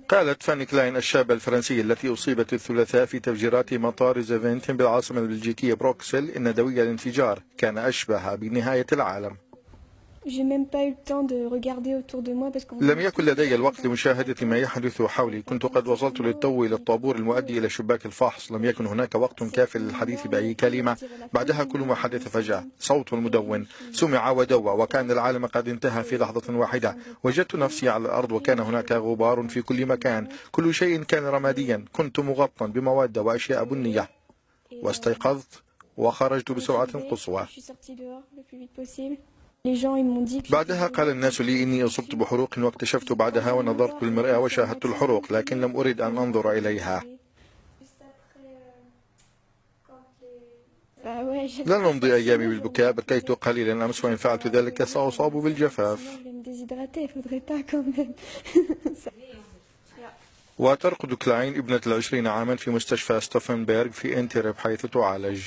قالت فاني كلاين الشابة الفرنسية التي أصيبت الثلاثاء في تفجيرات مطار زيفنتين بالعاصمة البلجيكية بروكسل إن دوي الانفجار كان أشبه بنهاية العالم. لم يكن لدي الوقت لمشاهدة ما يحدث حولي، كنت قد وصلت للتو إلى الطابور المؤدي إلى شباك الفحص، لم يكن هناك وقت كاف للحديث بأي كلمة. بعدها كل ما حدث فجأة، صوت المدون سمع ودوى وكان العالم قد انتهى في لحظة واحدة. وجدت نفسي على الأرض وكان هناك غبار في كل مكان، كل شيء كان رماديا، كنت مغطى بمواد وأشياء بنية. واستيقظت وخرجت بسرعة قصوى. بعدها قال الناس لي إني أصبت بحروق، واكتشفت بعدها ونظرت بالمرآة وشاهدت الحروق، لكن لم أرد أن أنظر إليها. لن أمضي أيامي بالبكاء، بكيت قليلا أمس وإن فعلت ذلك سأصاب بالجفاف. وترقد كلاين ابنة 20 عاما في مستشفى ستوفنبرغ في انترب حيث تعالج.